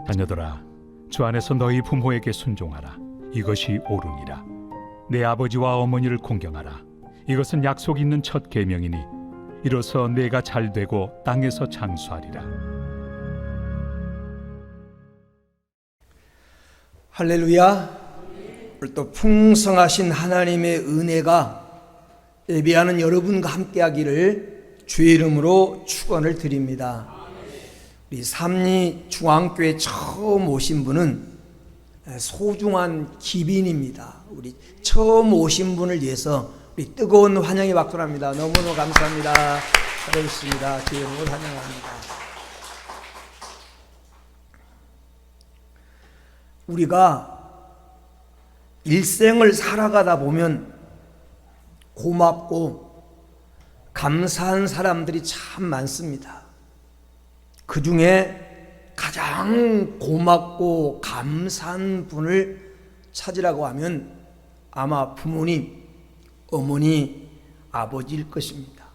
자녀들아, 주 안에서 너희 부모에게 순종하라. 이것이 옳으니라. 내 아버지와 어머니를 공경하라. 이것은 약속 있는 첫 계명이니 이로써 내가 잘되고 땅에서 장수하리라. 할렐루야. 오늘 또 풍성하신 하나님의 은혜가 예배하는 여러분과 함께하기를 주의 이름으로 축원을 드립니다. 우리 삼리 중앙교회 처음 오신 분은 소중한 기빈입니다. 우리 처음 오신 분을 위해서 우리 뜨거운 환영의 박수를 합니다. 너무너무 감사합니다. 잘하셨습니다. 주의 이름으로 환영합니다. 우리가 일생을 살아가다 보면 고맙고 감사한 사람들이 참 많습니다. 그 중에 가장 고맙고 감사한 분을 찾으라고 하면 아마 부모님, 어머니, 아버지일 것입니다.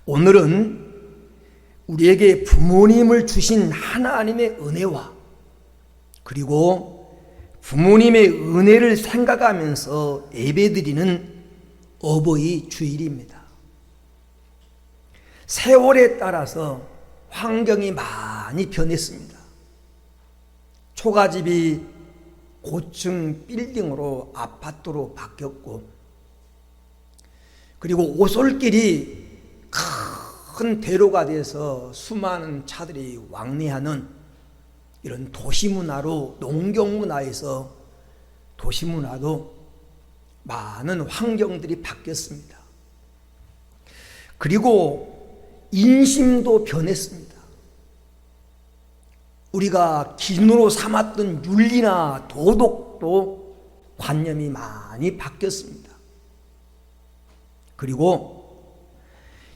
오늘은 우리에게 부모님을 주신 하나님의 은혜와 그리고 부모님의 은혜를 생각하면서 예배드리는 어버이 주일입니다. 세월에 따라서 환경이 많이 변했습니다. 초가집이 고층 빌딩으로 아파트로 바뀌었고, 그리고 오솔길이 큰 대로가 돼서 수많은 차들이 왕래하는 이런 도시문화로, 농경문화에서 도시문화도 많은 환경들이 바뀌었습니다. 그리고 인심도 변했습니다. 우리가 기준으로 삼았던 윤리나 도덕도 관념이 많이 바뀌었습니다. 그리고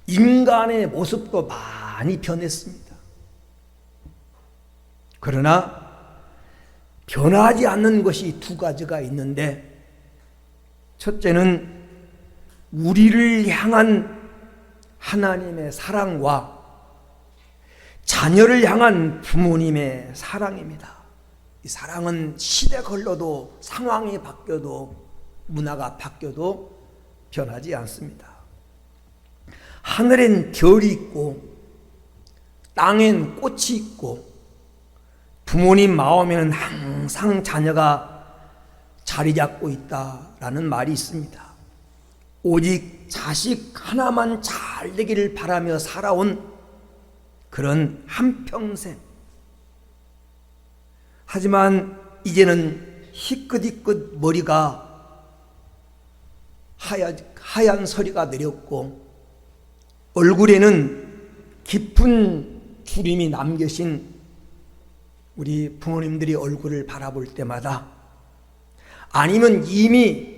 인간의 모습도 많이 변했습니다. 그러나 변하지 않는 것이 두 가지가 있는데, 첫째는 우리를 향한 하나님의 사랑과 자녀를 향한 부모님의 사랑입니다. 이 사랑은 시대가 흘러도, 상황이 바뀌어도, 문화가 바뀌어도 변하지 않습니다. 하늘엔 별이 있고 땅엔 꽃이 있고 부모님 마음에는 항상 자녀가 자리 잡고 있다라는 말이 있습니다. 오직 자식 하나만 잘 되기를 바라며 살아온 그런 한평생. 하지만 이제는 희끗희끗 머리가 하얀 서리가 내렸고 얼굴에는 깊은 주림이 남겨진 우리 부모님들이 얼굴을 바라볼 때마다, 아니면 이미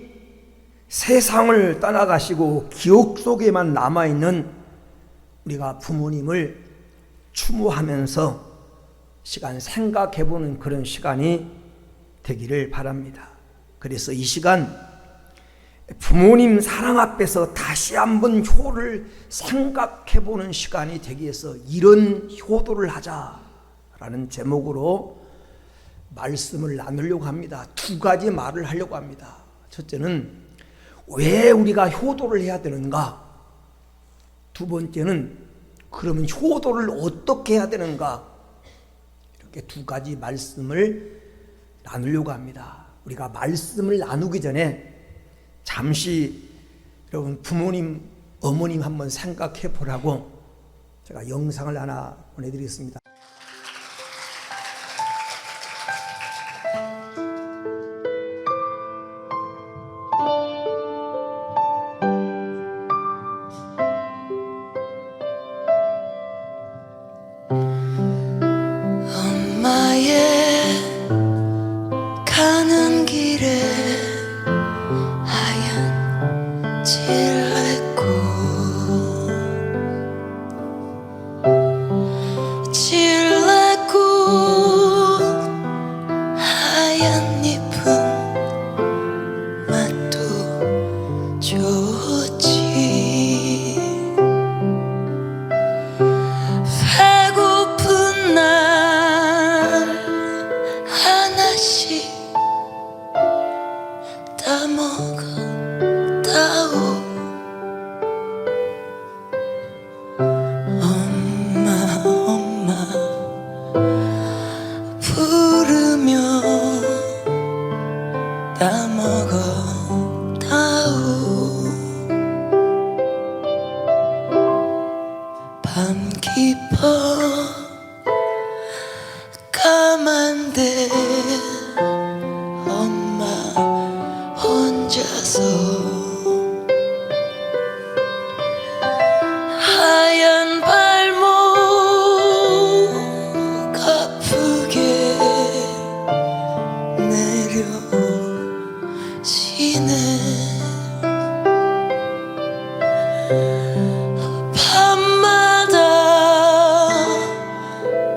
세상을 떠나가시고 기억 속에만 남아있는 우리가 부모님을 추모하면서 시간 생각해보는 그런 시간이 되기를 바랍니다. 그래서 이 시간 부모님 사랑 앞에서 다시 한번 효를 생각해보는 시간이 되기 위해서 이런 효도를 하자라는 제목으로 말씀을 나누려고 합니다. 두 가지 말을 하려고 합니다. 첫째는 왜 우리가 효도를 해야 되는가? 두 번째는 그러면 효도를 어떻게 해야 되는가? 이렇게 두 가지 말씀을 나누려고 합니다. 우리가 말씀을 나누기 전에 잠시 여러분 부모님, 어머님 한번 생각해 보라고 제가 영상을 하나 보내드리겠습니다. 가는 길에 하얀 칠레꽃 하얀 잎은 맛도 좋지. 배고픈 날 밤 깊어 까만데 엄마 혼자서 하얀 발목 아프게 내려지네. 밤마다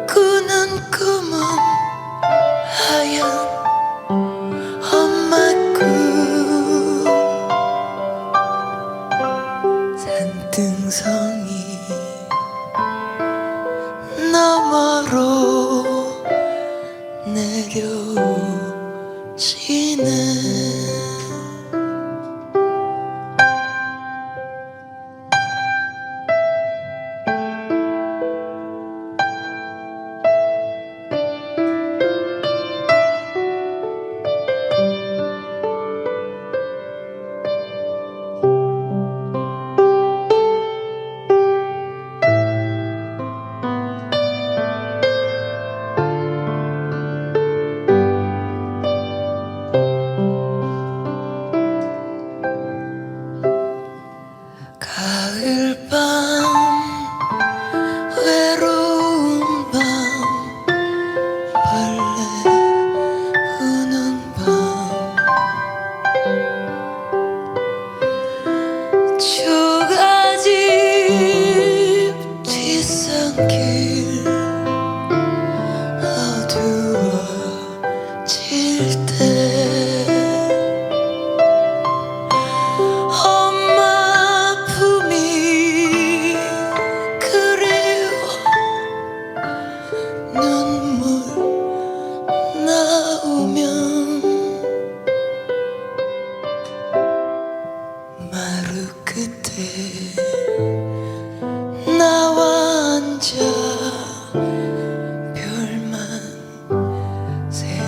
꾸는 꿈은 하얀 엄마 꿈. 산등성이 너머로 내려지네. 가을밤 외로운 밤 벌레 우는 밤 초가집 뒷산길 어두워질 때 마루 끝에 나와 앉아 별만 셉니다.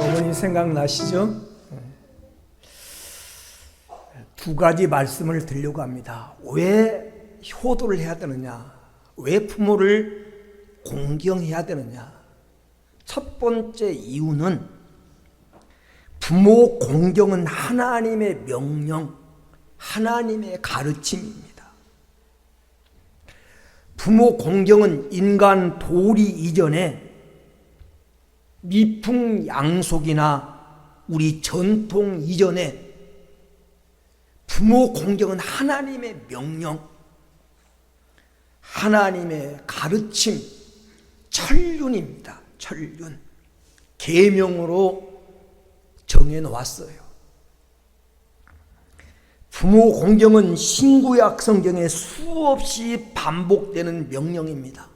어머니 생각나시죠? 두 가지 말씀을 드리려고 합니다. 왜 효도를 해야 되느냐? 왜 부모를 공경해야 되느냐? 첫 번째 이유는 부모 공경은 하나님의 명령, 하나님의 가르침입니다. 부모 공경은 인간 도리 이전에 미풍양속이나 우리 전통 이전에 부모 공경은 하나님의 명령, 하나님의 가르침, 천륜입니다. 천륜. 계명으로 정해놓았어요. 부모 공경은 신구약 성경에 수없이 반복되는 명령입니다.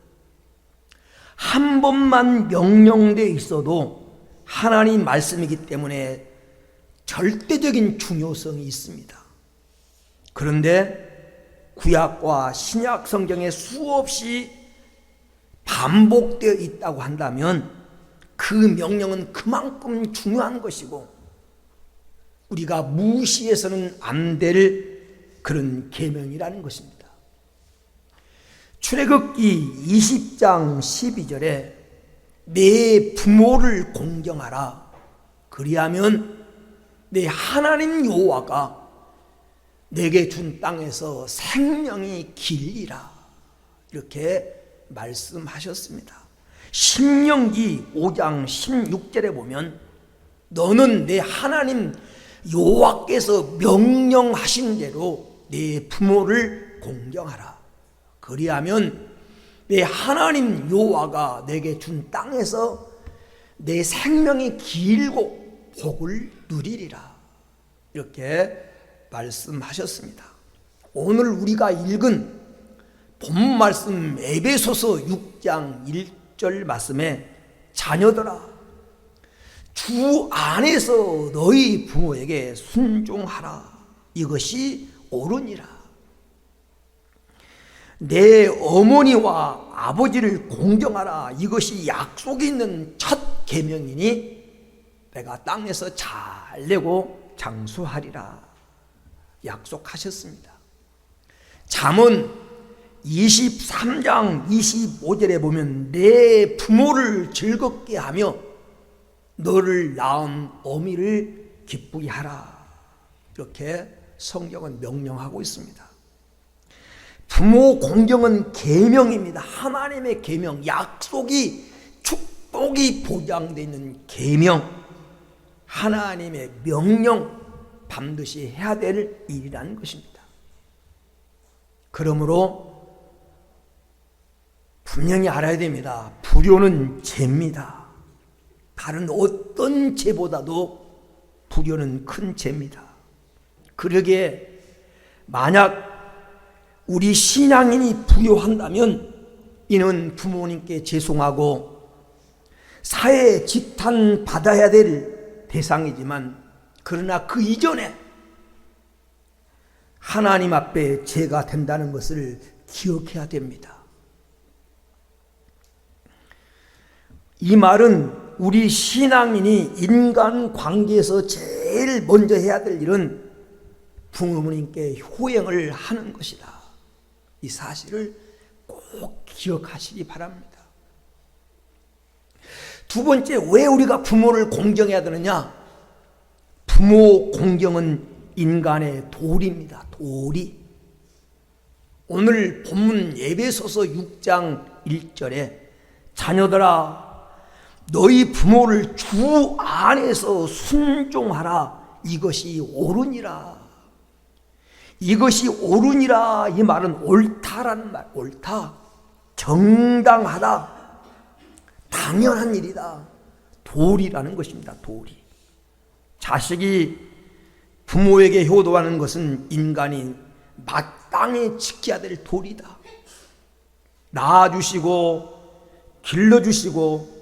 한 번만 명령되어 있어도 하나님 말씀이기 때문에 절대적인 중요성이 있습니다. 그런데 구약과 신약 성경에 수없이 반복되어 있다고 한다면 그 명령은 그만큼 중요한 것이고 우리가 무시해서는 안 될 그런 계명이라는 것입니다. 출애굽기 20장 12절에 내 부모를 공경하라. 그리하면 내 하나님 여호와가 내게 준 땅에서 생명이 길리라. 이렇게 말씀하셨습니다. 신명기 5장 16절에 보면 너는 내 하나님 여호와께서 명령하신 대로 내 부모를 공경하라. 그리하면 내 하나님 여호와가 내게 준 땅에서 내 생명이 길고 복을 누리리라. 이렇게 말씀하셨습니다. 오늘 우리가 읽은 본 말씀 에베소서 6장 1절 말씀에 자녀들아 주 안에서 너희 부모에게 순종하라. 이것이 옳으니라. 내 어머니와 아버지를 공경하라. 이것이 약속이 있는 첫 계명이니 내가 땅에서 잘 내고 장수하리라 약속하셨습니다. 잠언 23장 25절에 보면 내 부모를 즐겁게 하며 너를 낳은 어미를 기쁘게 하라. 이렇게 성경은 명령하고 있습니다. 부모 공경은 계명입니다. 하나님의 계명, 약속이, 축복이 보장되어 있는 계명, 하나님의 명령, 반드시 해야 될 일이라는 것입니다. 그러므로 분명히 알아야 됩니다. 불효는 죄입니다. 다른 어떤 죄보다도 불효는 큰 죄입니다. 그러기에 만약 우리 신앙인이 불효한다면 이는 부모님께 죄송하고 사회에 지탄 받아야 될 대상이지만, 그러나 그 이전에 하나님 앞에 죄가 된다는 것을 기억해야 됩니다. 이 말은 우리 신앙인이 인간 관계에서 제일 먼저 해야 될 일은 부모님께 효행을 하는 것이다. 이 사실을 꼭 기억하시기 바랍니다. 두 번째, 왜 우리가 부모를 공경해야 되느냐? 부모 공경은 인간의 도리입니다. 도리. 오늘 본문 에베소서 6장 1절에 자녀들아 너희 부모를 주 안에서 순종하라. 이것이 옳으니라. 이것이 옳으니라. 이 말은 옳다라는 말. 옳다. 정당하다. 당연한 일이다. 도리라는 것입니다. 도리. 자식이 부모에게 효도하는 것은 인간이 마땅히 지켜야 될 도리다. 낳아주시고 길러주시고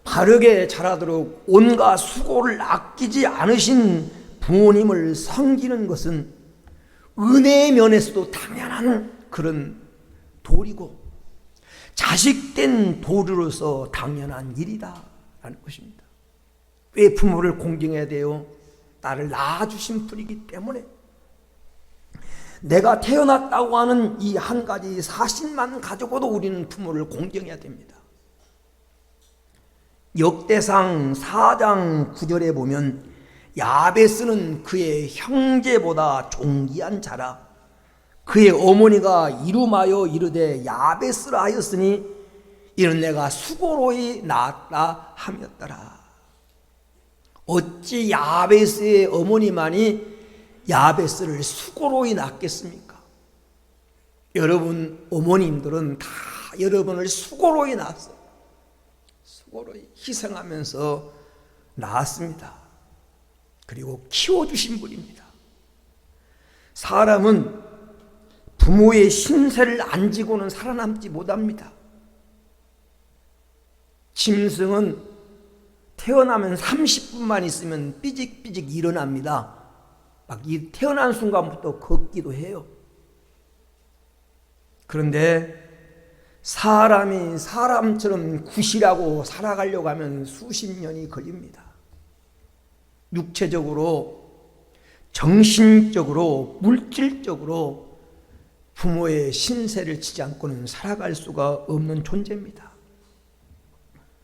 바르게 자라도록 온갖 수고를 아끼지 않으신 부모님을 섬기는 것은 은혜의 면에서도 당연한 그런 도리고 자식된 도리로서 당연한 일이다 라는 것입니다. 왜 부모를 공경해야 돼요? 나를 낳아주신 분이기 때문에. 내가 태어났다고 하는 이 한 가지 사실만 가지고도 우리는 부모를 공경해야 됩니다. 역대상 4장 9절에 보면 야베스는 그의 형제보다 존귀한 자라. 그의 어머니가 이름하여 이르되 야베스라 하였으니 이는 내가 수고로이 낳았다 하였더라. 어찌 야베스의 어머니만이 야베스를 수고로이 낳겠습니까? 여러분 어머님들은 다 여러분을 수고로이 낳았어요. 수고로이 희생하면서 낳았습니다. 그리고 키워주신 분입니다. 사람은 부모의 신세를 안 지고는 살아남지 못합니다. 짐승은 태어나면 30분만 있으면 삐직삐직 일어납니다. 막 이 태어난 순간부터 걷기도 해요. 그런데 사람이 사람처럼 구실하고 살아가려고 하면 수십 년이 걸립니다. 육체적으로, 정신적으로, 물질적으로 부모의 신세를 지지 않고는 살아갈 수가 없는 존재입니다.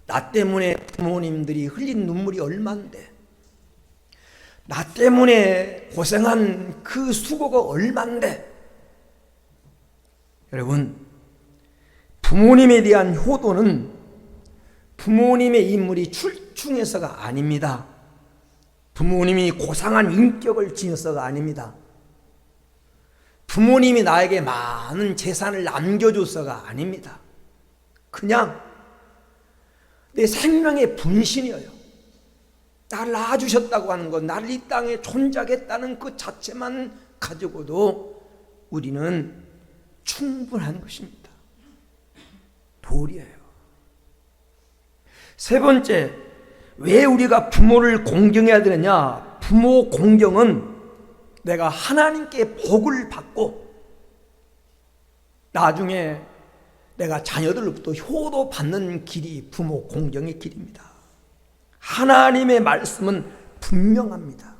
나 때문에 부모님들이 흘린 눈물이 얼만데, 나 때문에 고생한 그 수고가 얼만데. 여러분, 부모님에 대한 효도는 부모님의 인물이 출중해서가 아닙니다. 부모님이 고상한 인격을 지녀서가 아닙니다. 부모님이 나에게 많은 재산을 남겨줘서가 아닙니다. 그냥 내 생명의 분신이에요. 나를 낳아주셨다고 하는 것, 나를 이 땅에 존재하겠다는 그 자체만 가지고도 우리는 충분한 것입니다. 도리예요. 세 번째, 왜 우리가 부모를 공경해야 되느냐? 부모 공경은 내가 하나님께 복을 받고 나중에 내가 자녀들로부터 효도 받는 길이 부모 공경의 길입니다. 하나님의 말씀은 분명합니다.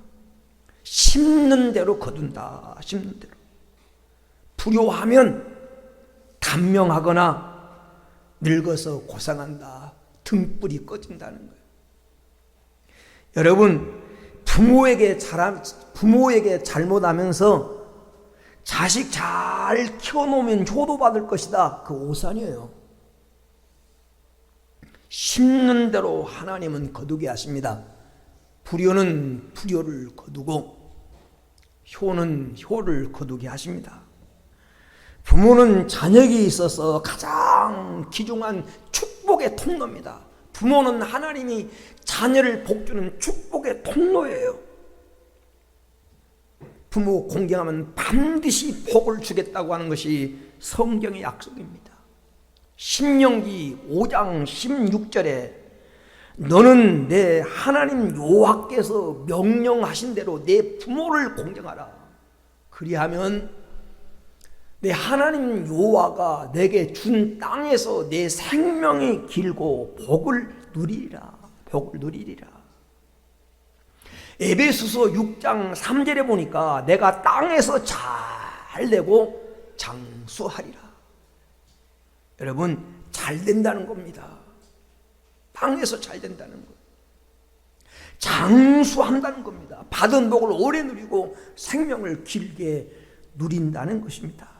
심는 대로 거둔다. 심는 대로. 불효하면 단명하거나 늙어서 고생한다. 등불이 꺼진다는 거예요. 여러분, 부모에게 잘못하면서 자식 잘 키워놓으면 효도받을 것이다. 그 오산이에요. 심는 대로 하나님은 거두게 하십니다. 불효는 불효를 거두고 효는 효를 거두게 하십니다. 부모는 자녀에게 있어서 가장 귀중한 축복의 통로입니다. 부모는 하나님이 자녀를 복주는 축복의 통로예요. 부모 공경하면 반드시 복을 주겠다고 하는 것이 성경의 약속입니다. 신명기 5장 16절에 너는 내 하나님 여호와께서 명령하신 대로 내 부모를 공경하라. 그리하면 내 하나님 여호와가 내게 준 땅에서 내 생명이 길고 복을 누리리라. 복을 누리리라. 에베소서 6장 3절에 보니까 내가 땅에서 잘 되고 장수하리라. 여러분, 잘 된다는 겁니다. 땅에서 잘 된다는 것. 장수한다는 겁니다. 받은 복을 오래 누리고 생명을 길게 누린다는 것입니다.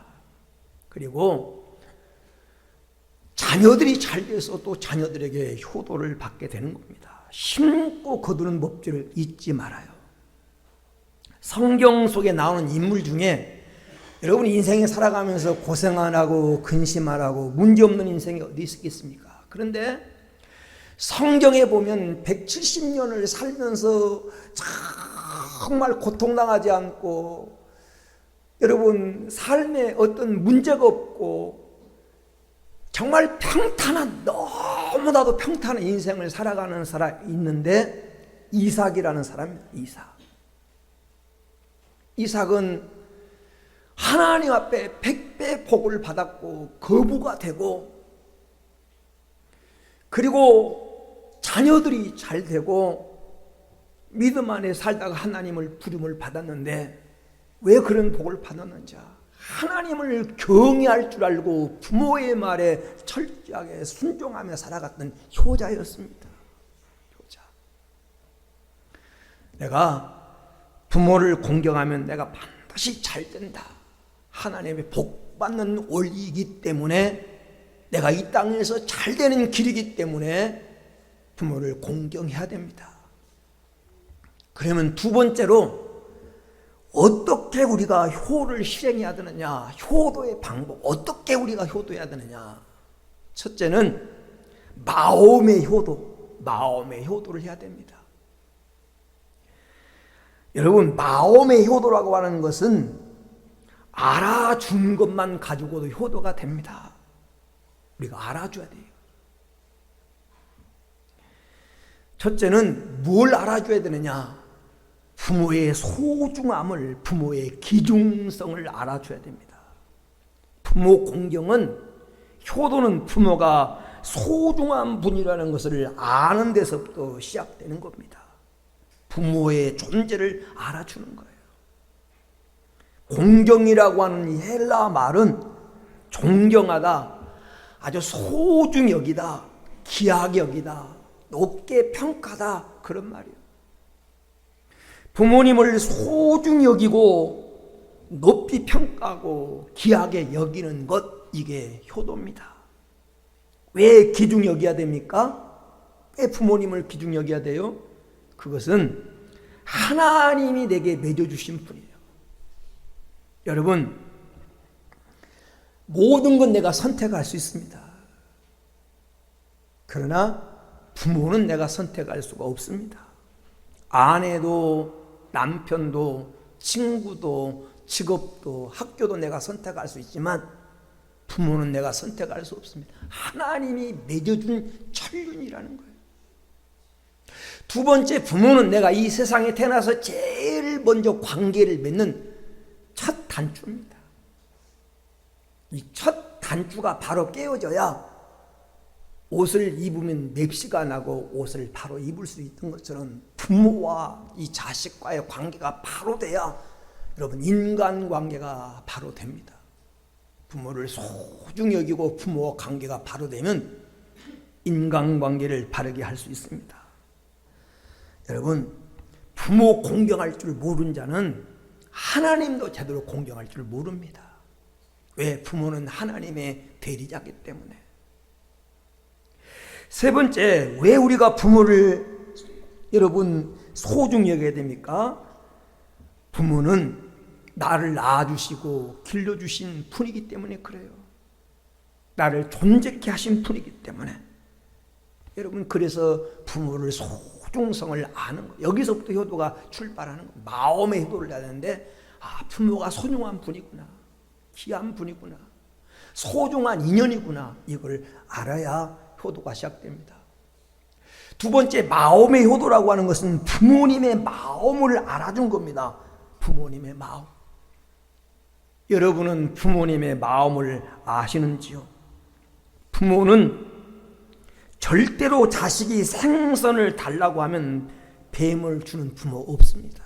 그리고 자녀들이 잘 돼서 또 자녀들에게 효도를 받게 되는 겁니다. 심고 거두는 법칙을 잊지 말아요. 성경 속에 나오는 인물 중에 여러분 인생에 살아가면서 고생 안 하고 근심 안 하고 문제없는 인생이 어디 있겠습니까? 그런데 성경에 보면 170년을 살면서 정말 고통당하지 않고 여러분 삶에 어떤 문제가 없고 정말 평탄한, 너무나도 평탄한 인생을 살아가는 사람이 있는데 이삭이라는 사람입니다. 이삭은 하나님 앞에 100배 복을 받았고 거부가 되고 그리고 자녀들이 잘 되고 믿음 안에 살다가 하나님을 부름을 받았는데 왜 그런 복을 받았는지 하나님을 경외할 줄 알고 부모의 말에 철저하게 순종하며 살아갔던 효자였습니다. 효자. 내가 부모를 공경하면 내가 반드시 잘 된다. 하나님의 복 받는 원리이기 때문에 내가 이 땅에서 잘 되는 길이기 때문에 부모를 공경해야 됩니다. 그러면 두 번째로 어떻게 우리가 효를 실행해야 되느냐, 효도의 방법, 어떻게 우리가 효도해야 되느냐. 첫째는 마음의 효도를 해야 됩니다. 여러분, 마음의 효도라고 하는 것은 알아준 것만 가지고도 효도가 됩니다. 우리가 알아줘야 돼요. 첫째는 뭘 알아줘야 되느냐? 부모의 소중함을, 부모의 기중성을 알아줘야 됩니다. 부모 공경은, 효도는 부모가 소중한 분이라는 것을 아는 데서부터 시작되는 겁니다. 부모의 존재를 알아주는 거예요. 공경이라고 하는 이 헬라 말은 존경하다, 아주 소중히 여기다, 귀하게 여기다, 높게 평가다, 그런 말이에요. 부모님을 소중히 여기고 높이 평가하고 귀하게 여기는 것, 이게 효도입니다. 왜 귀중히 여겨야 됩니까? 왜 부모님을 귀중히 여겨야 돼요? 그것은 하나님이 내게 맺어주신 분이에요. 여러분, 모든 건 내가 선택할 수 있습니다. 그러나 부모는 내가 선택할 수가 없습니다. 아내도 남편도 친구도 직업도 학교도 내가 선택할 수 있지만 부모는 내가 선택할 수 없습니다. 하나님이 맺어준 천륜이라는 거예요. 두 번째, 부모는 내가 이 세상에 태어나서 제일 먼저 관계를 맺는 첫 단추입니다. 이 첫 단추가 바로 깨어져야 옷을 입으면 맵시가 나고 옷을 바로 입을 수 있던 것처럼 부모와 이 자식과의 관계가 바로 돼야 여러분 인간관계가 바로 됩니다. 부모를 소중히 여기고 부모와 관계가 바로 되면 인간관계를 바르게 할 수 있습니다. 여러분, 부모 공경할 줄 모르는 자는 하나님도 제대로 공경할 줄 모릅니다. 왜? 부모는 하나님의 대리자이기 때문에. 세 번째, 왜 우리가 부모를 여러분 소중히 여겨야 됩니까? 부모는 나를 낳아주시고 길러주신 분이기 때문에 그래요. 나를 존재케 하신 분이기 때문에. 여러분, 그래서 부모를 소중성을 아는 거예요. 여기서부터 효도가 출발하는 거예요. 마음의 효도를 해야 되는데, 부모가 소중한 분이구나, 귀한 분이구나, 소중한 인연이구나, 이걸 알아야 효도가 시작됩니다. 두 번째, 마음의 효도라고 하는 것은 부모님의 마음을 알아준 겁니다. 부모님의 마음. 여러분은 부모님의 마음을 아시는지요? 부모는 절대로 자식이 생선을 달라고 하면 뱀을 주는 부모 없습니다.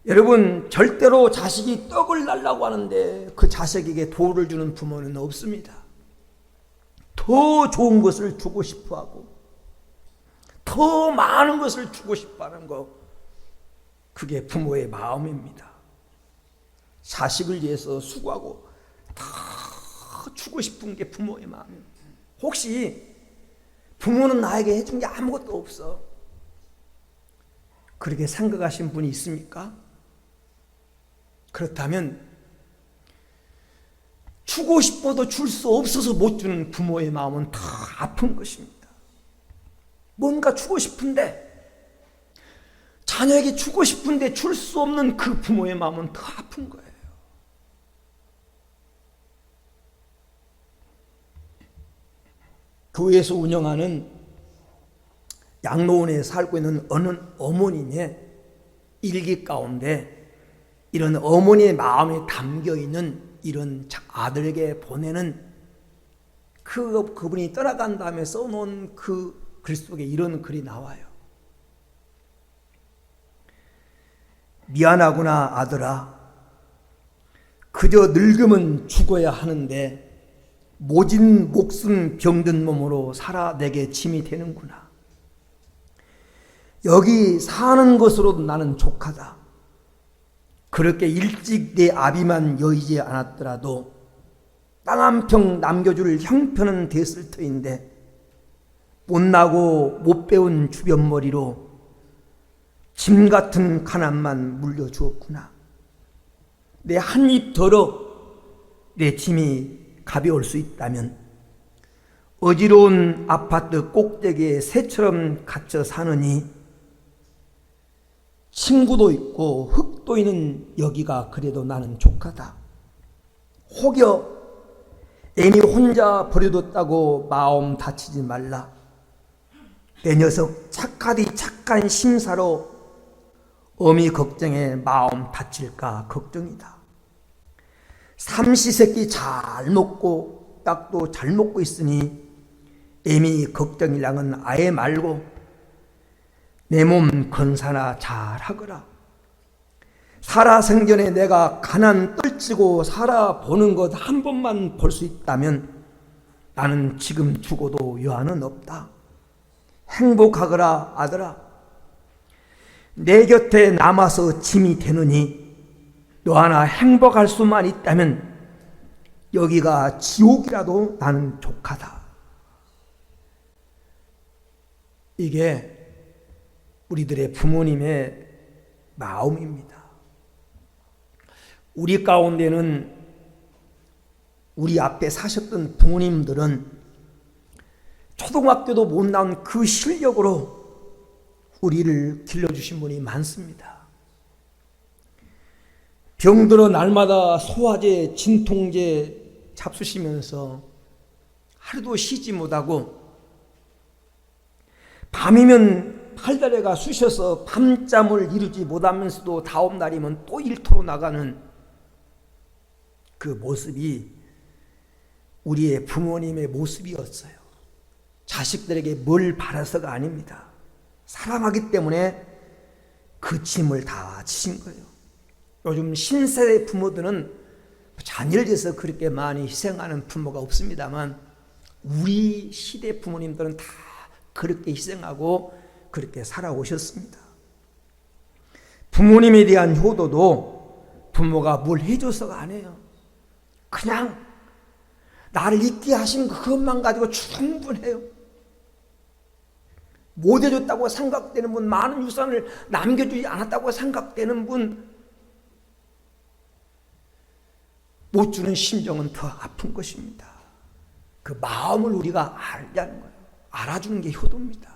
여러분, 절대로 자식이 떡을 달라고 하는데 그 자식에게 돌을 주는 부모는 없습니다. 더 좋은 것을 주고 싶어하고 더 많은 것을 주고 싶어하는 것, 그게 부모의 마음입니다. 자식을 위해서 수고하고 다 주고 싶은 게 부모의 마음입니다. 혹시 부모는 나에게 해준 게 아무것도 없어, 그렇게 생각하신 분이 있습니까? 그렇다면 주고 싶어도 줄 수 없어서 못 주는 부모의 마음은 다 아픈 것입니다. 뭔가 주고 싶은데, 자녀에게 주고 싶은데 줄 수 없는 그 부모의 마음은 더 아픈 거예요. 교회에서 운영하는 양로원에 살고 있는 어느 어머님의 일기 가운데 이런 어머니의 마음에 담겨있는 이런 아들에게 보내는 그분이 떠나간 다음에 써놓은 그 글 속에 이런 글이 나와요. 미안하구나 아들아, 그저 늙으면 죽어야 하는데 모진 목숨 병든 몸으로 살아 내게 짐이 되는구나. 여기 사는 것으로도 나는 족하다. 그렇게 일찍 내 아비만 여의지 않았더라도 땅 한 평 남겨줄 형편은 됐을 터인데 못나고 못 배운 주변머리로 짐 같은 가난만 물려주었구나. 내 한 입 덜어 내 짐이 가벼울 수 있다면 어지러운 아파트 꼭대기에 새처럼 갇혀 사느니 친구도 있고 흙도 있는 여기가 그래도 나는 족하다. 혹여 애미 혼자 버려뒀다고 마음 다치지 말라. 내 녀석 착하디 착한 심사로 어미 걱정에 마음 다칠까 걱정이다. 삼시세끼 잘 먹고 약도 잘 먹고 있으니 애미 걱정이랑은 아예 말고 내 몸 건사나 잘 하거라. 살아생전에 내가 가난 떨치고 살아보는 것 한 번만 볼 수 있다면 나는 지금 죽어도 여한은 없다. 행복하거라 아들아. 내 곁에 남아서 짐이 되느니 너 하나 행복할 수만 있다면 여기가 지옥이라도 나는 족하다. 이게 우리들의 부모님의 마음입니다. 우리 가운데는 우리 앞에 사셨던 부모님들은 초등학교도 못 나온 그 실력으로 우리를 길러주신 분이 많습니다. 병들어 날마다 소화제, 진통제 잡수시면서 하루도 쉬지 못하고 밤이면 팔다리가 쑤셔서 밤잠을 이루지 못하면서도 다음 날이면 또 일터로 나가는 그 모습이 우리의 부모님의 모습이었어요. 자식들에게 뭘 바라서가 아닙니다. 사랑하기 때문에 그 짐을 다 지신 거예요. 요즘 신세대 부모들은 자녀를 위해서 그렇게 많이 희생하는 부모가 없습니다만 우리 시대 부모님들은 다 그렇게 희생하고 그렇게 살아오셨습니다. 부모님에 대한 효도도 부모가 뭘 해줘서가 아니에요. 그냥 나를 있게 하신 그것만 가지고 충분해요. 못 해줬다고 생각되는 분, 많은 유산을 남겨주지 않았다고 생각되는 분, 못 주는 심정은 더 아픈 것입니다. 그 마음을 우리가 알자는 거예요. 알아주는 게 효도입니다.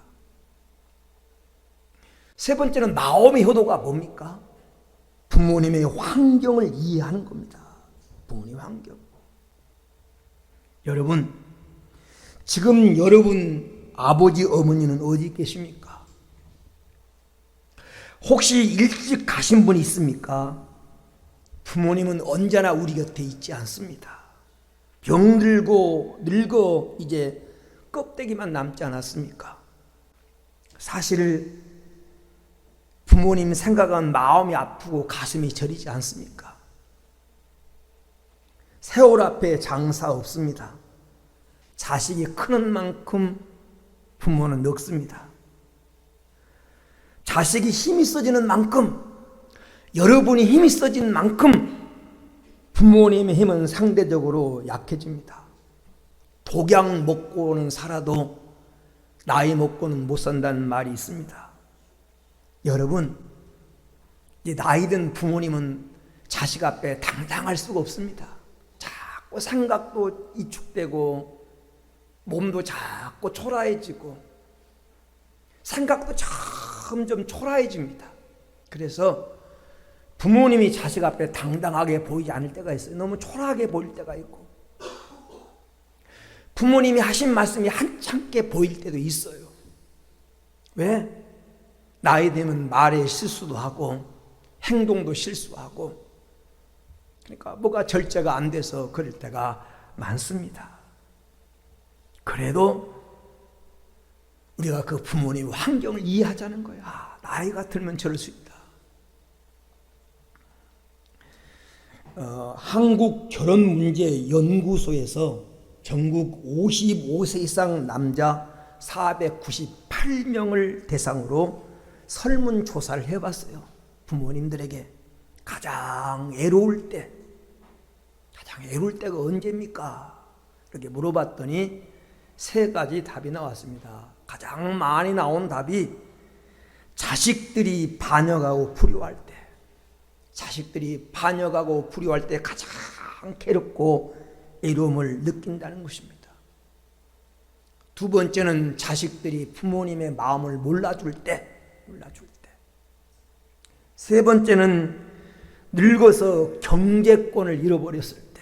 세 번째는 마음의 효도가 뭡니까? 부모님의 환경을 이해하는 겁니다. 부모님 환경. 여러분, 지금 여러분 아버지 어머니는 어디 계십니까? 혹시 일찍 가신 분이 있습니까? 부모님은 언제나 우리 곁에 있지 않습니다. 병들고 늙어 이제 껍데기만 남지 않았습니까? 사실 부모님 생각은 마음이 아프고 가슴이 저리지 않습니까? 세월 앞에 장사 없습니다. 자식이 크는 만큼 부모는 늙습니다. 자식이 힘이 써지는 만큼, 여러분이 힘이 써진 만큼 부모님의 힘은 상대적으로 약해집니다. 독약 먹고는 살아도 나이 먹고는 못 산다는 말이 있습니다. 여러분, 이제 나이 든 부모님은 자식 앞에 당당할 수가 없습니다. 자꾸 생각도 이축되고 몸도 자꾸 초라해지고 생각도 점점 초라해집니다. 그래서 부모님이 자식 앞에 당당하게 보이지 않을 때가 있어요. 너무 초라하게 보일 때가 있고 부모님이 하신 말씀이 한참게 보일 때도 있어요. 왜? 나이 되면 말에 실수도 하고 행동도 실수하고 그러니까 뭐가 절제가 안 돼서 그럴 때가 많습니다. 그래도 우리가 그 부모님 환경을 이해하자는 거예요. 아, 나이가 들면 저럴 수 있다. 한국결혼문제연구소에서 전국 55세 이상 남자 498명을 대상으로 설문조사를 해봤어요. 부모님들에게 가장 애로울 때가 언제입니까? 이렇게 물어봤더니 세 가지 답이 나왔습니다. 가장 많이 나온 답이 자식들이 반역하고 불효할 때, 자식들이 반역하고 불효할 때 가장 괴롭고 애로움을 느낀다는 것입니다. 두 번째는 자식들이 부모님의 마음을 몰라줄 때. 세 번째는 늙어서 경제권을 잃어버렸을 때.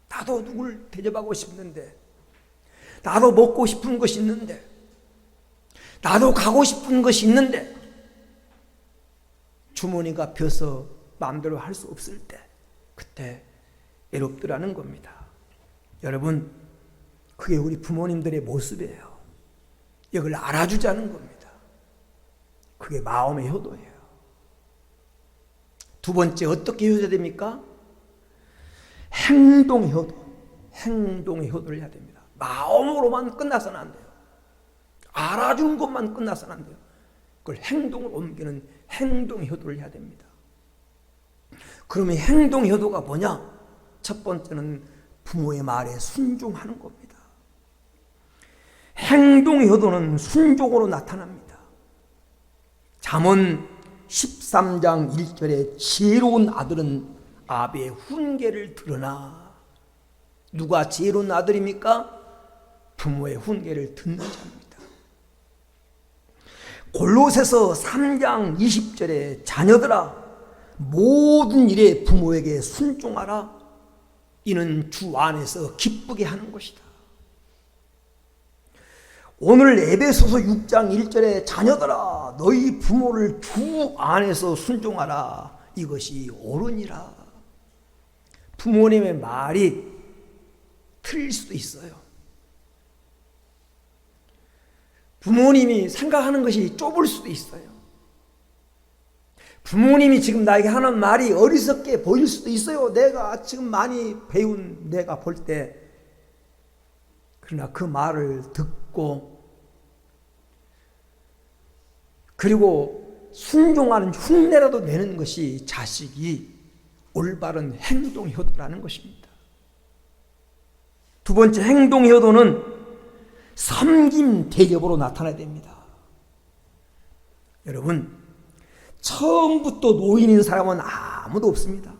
나도 누굴 대접하고 싶는데, 나도 먹고 싶은 것이 있는데, 나도 가고 싶은 것이 있는데 주머니가 벼서 마음대로 할 수 없을 때, 그때 외롭더라는 겁니다. 여러분, 그게 우리 부모님들의 모습이에요. 이걸 알아주자는 겁니다. 그게 마음의 효도예요. 두 번째, 어떻게 효도해야 됩니까? 행동의 효도를 해야 됩니다. 마음으로만 끝나서는 안 돼요. 알아주는 것만 끝나서는 안 돼요. 그걸 행동으로 옮기는 행동의 효도를 해야 됩니다. 그러면 행동의 효도가 뭐냐? 첫 번째는 부모의 말에 순종하는 겁니다. 행동의 효도는 순종으로 나타납니다. 잠언 13장 1절에 지혜로운 아들은 아비의 훈계를 들으나. 누가 지혜로운 아들입니까? 부모의 훈계를 듣는 자입니다. 골로새서 3장 20절에 자녀들아 모든 일에 부모에게 순종하라. 이는 주 안에서 기쁘게 하는 것이다. 오늘 에베소서 6장 1절에 자녀들아 너희 부모를 주 안에서 순종하라. 이것이 옳으니라. 부모님의 말이 틀릴 수도 있어요. 부모님이 생각하는 것이 좁을 수도 있어요. 부모님이 지금 나에게 하는 말이 어리석게 보일 수도 있어요. 내가 지금 많이 배운 내가 볼 때. 그러나 그 말을 듣고 그리고 순종하는 흉내라도 내는 것이 자식이 올바른 행동 효도라는 것입니다. 두 번째 행동 효도는 섬김 대접으로 나타나야 됩니다. 여러분, 처음부터 노인인 사람은 아무도 없습니다.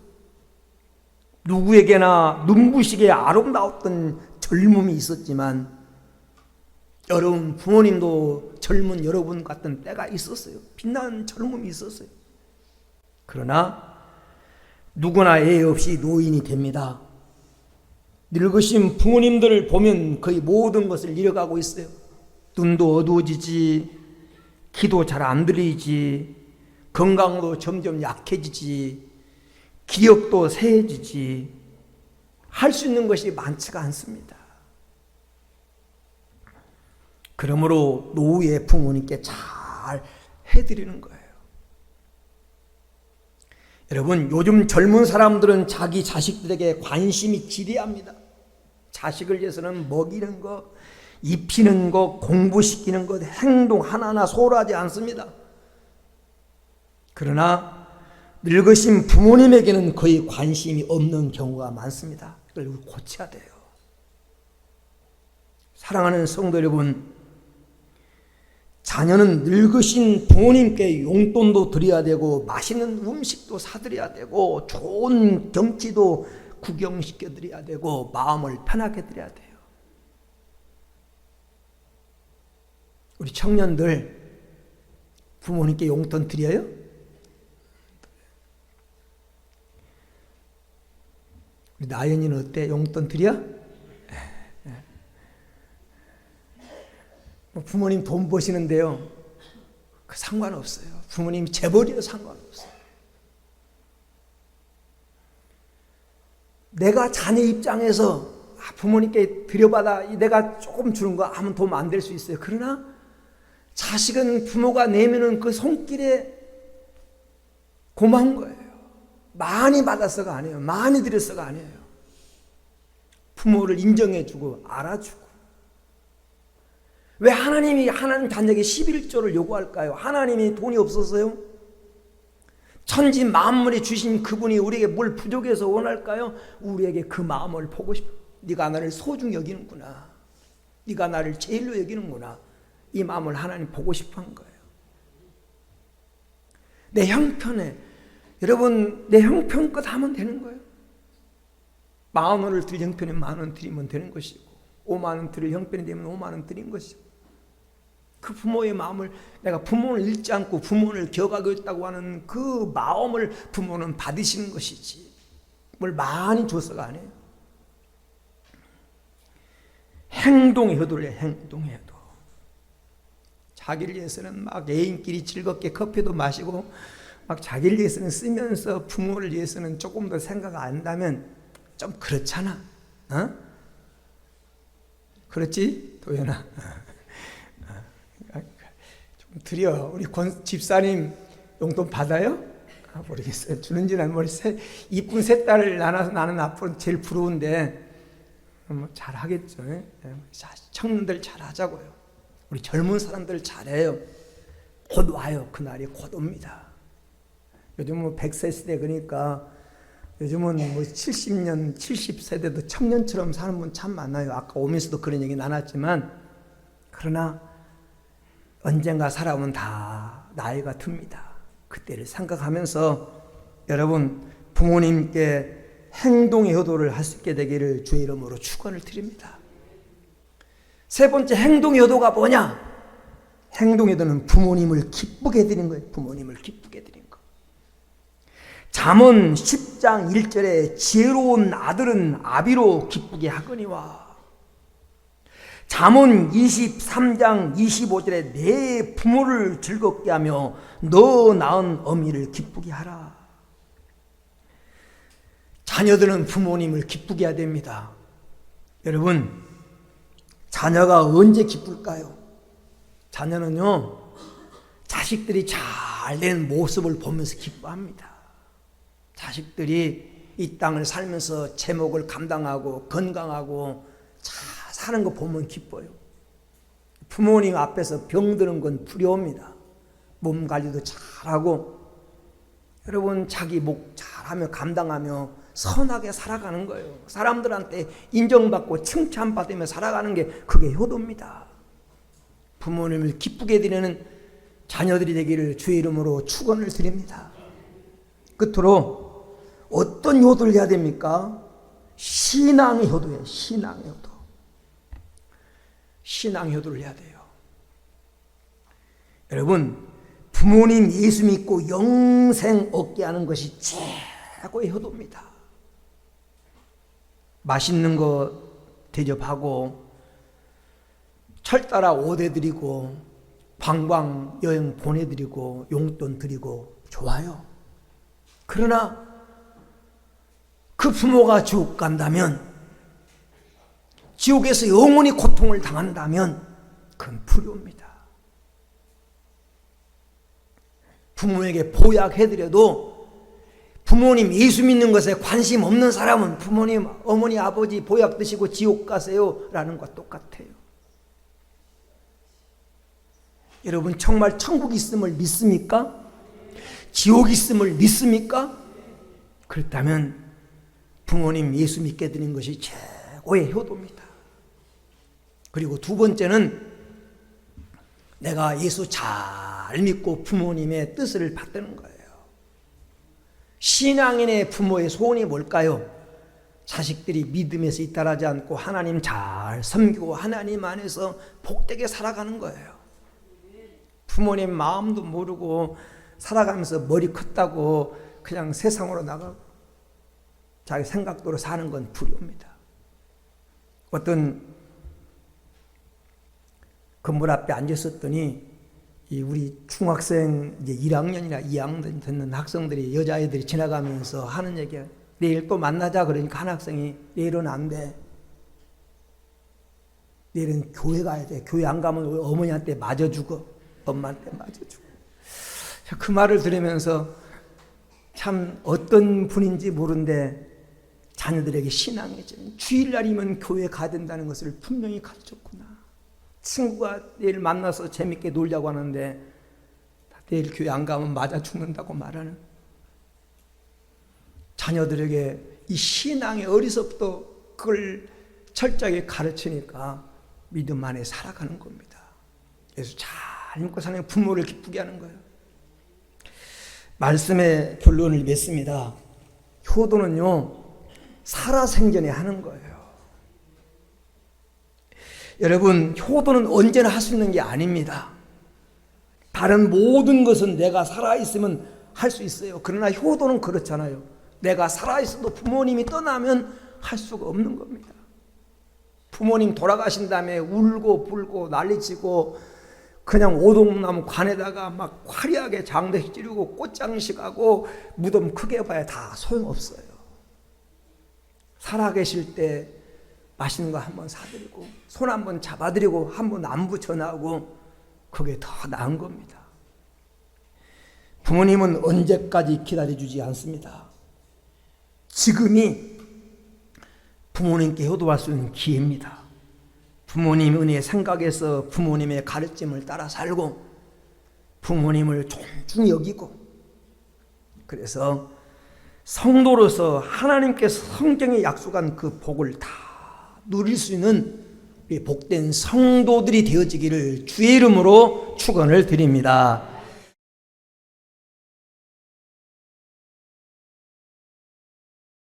누구에게나 눈부시게 아름다웠던 젊음이 있었지만 여러분 부모님도 젊은 여러분 같은 때가 있었어요. 빛나는 젊음이 있었어요. 그러나 누구나 애 없이 노인이 됩니다. 늙으신 부모님들을 보면 거의 모든 것을 잃어가고 있어요. 눈도 어두워지지, 귀도 잘 안 들리지, 건강도 점점 약해지지, 기억도 새해지지, 할 수 있는 것이 많지가 않습니다. 그러므로 노후에 부모님께 잘 해드리는 거예요. 여러분, 요즘 젊은 사람들은 자기 자식들에게 관심이 지대합니다. 자식을 위해서는 먹이는 것, 입히는 것, 공부시키는 것, 행동 하나하나 소홀하지 않습니다. 그러나 늙으신 부모님에게는 거의 관심이 없는 경우가 많습니다. 이걸 고쳐야 돼요. 사랑하는 성도 여러분, 자녀는 늙으신 부모님께 용돈도 드려야 되고 맛있는 음식도 사드려야 되고 좋은 경치도 구경시켜 드려야 되고 마음을 편하게 드려야 돼요. 우리 청년들 부모님께 용돈 드려요? 우리 나연이는 어때? 용돈 드려? 부모님 돈 버시는데요, 그 상관없어요. 부모님 재벌이도 상관없어요. 내가 자녀 입장에서 부모님께 드려받아 내가 조금 주는 거 하면 도움 안 될 수 있어요. 그러나 자식은 부모가 내미는 그 손길에 고마운 거예요. 많이 받았어가 아니에요. 많이 드렸어가 아니에요. 부모를 인정해주고 알아주고. 왜 하나님이 하나님 자녀에게 11조를 요구할까요? 하나님이 돈이 없어서요? 천지 만물이 주신 그분이 우리에게 뭘 부족해서 원할까요? 우리에게 그 마음을 보고 싶어요. 네가 나를 소중히 여기는구나. 네가 나를 제일로 여기는구나. 이 마음을 하나님 보고 싶어 한 거예요. 내 형편에, 여러분 내 형편껏 하면 되는 거예요. 10,000원을 드릴 형편에 10,000원 드리면 되는 것이고 50,000원 드릴 형편이 되면 50,000원 드린 것이고, 그 부모의 마음을, 내가 부모를 잃지 않고 부모를 기억하겠다고 하는 그 마음을 부모는 받으시는 것이지 뭘 많이 줘서가 아니에요. 행동의 효도를 해요. 행동의 효도. 자기를 위해서는 막 애인끼리 즐겁게 커피도 마시고 막 자기를 위해서는 쓰면서 부모를 위해서는 조금 더 생각 안 한다면 좀 그렇잖아. 어? 그렇지? 도연아. 좀 드려. 우리 권 집사님 용돈 받아요? 모르겠어요. 주는지는 모르겠어요. 이쁜 세 딸을 낳아서 나는 앞으로 제일 부러운데 뭐 잘하겠죠. 청년들 잘하자고요. 우리 젊은 사람들 잘해요. 곧 와요. 그날이 곧 옵니다. 요즘은 뭐 100세 시대, 그러니까 요즘은 뭐 70년, 70세대도 청년처럼 사는 분 참 많아요. 아까 오면서도 그런 얘기 나눴지만, 그러나 언젠가 사람은 다 나이가 듭니다. 그때를 생각하면서 여러분 부모님께 행동의 효도를 할 수 있게 되기를 주의 이름으로 축원을 드립니다. 세 번째 행동의 효도가 뭐냐? 행동의 효도는 부모님을 기쁘게 해드리는 거예요. 부모님을 기쁘게 해드리는 거. 잠언 10장 1절에 지혜로운 아들은 아비로 기쁘게 하거니와, 잠언 23장 25절에 내 부모를 즐겁게 하며 너 낳은 어미를 기쁘게 하라. 자녀들은 부모님을 기쁘게 해야 됩니다. 여러분, 자녀가 언제 기쁠까요? 자녀는요, 자식들이 잘 된 모습을 보면서 기뻐합니다. 자식들이 이 땅을 살면서 제목을 감당하고 건강하고 잘 사는 거 보면 기뻐요. 부모님 앞에서 병드는 건 두려웁니다. 몸 관리도 잘하고, 여러분 자기 목 잘하며 감당하며 선하게 살아가는 거예요. 사람들한테 인정받고 칭찬받으며 살아가는 게 그게 효도입니다. 부모님을 기쁘게 드리는 자녀들이 되기를 주의 이름으로 축원을 드립니다. 끝으로 어떤 효도를 해야 됩니까? 신앙의 효도예요. 신앙의 효도. 신앙 효도를 해야 돼요. 여러분, 부모님 예수 믿고 영생 얻게 하는 것이 최고의 효도입니다. 맛있는 거 대접하고 철따라 옷 해드리고 관광 여행 보내드리고 용돈 드리고 좋아요. 그러나 그 부모가 지옥 간다면, 지옥에서 영원히 고통을 당한다면 그건 불효입니다. 부모에게 보약해드려도 부모님 예수 믿는 것에 관심 없는 사람은 부모님, 어머니, 아버지 보약 드시고 지옥 가세요 라는 것과 똑같아요. 여러분, 정말 천국 있음을 믿습니까? 지옥 있음을 믿습니까? 그렇다면 부모님 예수 믿게 되는 것이 최고의 효도입니다. 그리고 두 번째는 내가 예수 잘 믿고 부모님의 뜻을 받드는 거예요. 신앙인의 부모의 소원이 뭘까요? 자식들이 믿음에서 이탈하지 않고 하나님 잘 섬기고 하나님 안에서 복되게 살아가는 거예요. 부모님 마음도 모르고 살아가면서 머리 컸다고 그냥 세상으로 나가고 자기 생각대로 사는 건 불효입니다. 어떤 건물 앞에 앉았었더니 이 우리 중학생 이제 1학년이나 2학년 듣는 학생들이, 여자애들이 지나가면서 하는 얘기야. 내일 또 만나자. 그러니까 한 학생이 내일은 안 돼. 내일은 교회 가야 돼. 교회 안 가면 어머니한테 맞아 죽어. 엄마한테 맞아 죽어. 그 말을 들으면서 참 어떤 분인지 모르는데 자녀들에게 신앙해져요. 주일날이면 교회 가야 된다는 것을 분명히 가르쳤구나. 친구가 내일 만나서 재밌게 놀자고 하는데 내일 교회 안 가면 맞아 죽는다고 말하는, 자녀들에게 이 신앙의 어리석도 그걸 철저하게 가르치니까 믿음 안에 살아가는 겁니다. 그래서 잘 믿고 사는 부모를 기쁘게 하는 거예요. 말씀의 결론을 맺습니다. 효도는요, 살아생전에 하는 거예요. 여러분, 효도는 언제나 할 수 있는 게 아닙니다. 다른 모든 것은 내가 살아있으면 할 수 있어요. 그러나 효도는 그렇잖아요. 내가 살아있어도 부모님이 떠나면 할 수가 없는 겁니다. 부모님 돌아가신 다음에 울고 불고 난리치고 그냥 오동나무 관에다가 막 화려하게 장례식 치르고 꽃장식하고 무덤 크게 봐야 다 소용없어요. 살아계실 때 맛있는 거 한번 사드리고 손 한번 잡아드리고 한번 안부 전하고 그게 더 나은 겁니다. 부모님은 언제까지 기다려주지 않습니다. 지금이 부모님께 효도할 수 있는 기회입니다. 부모님 은혜 생각해서 부모님의 가르침을 따라 살고 부모님을 존중히 여기고, 그래서 성도로서 하나님께서 성경에 약속한 그 복을 다 누릴 수 있는 복된 성도들이 되어지기를 주의 이름으로 축원을 드립니다.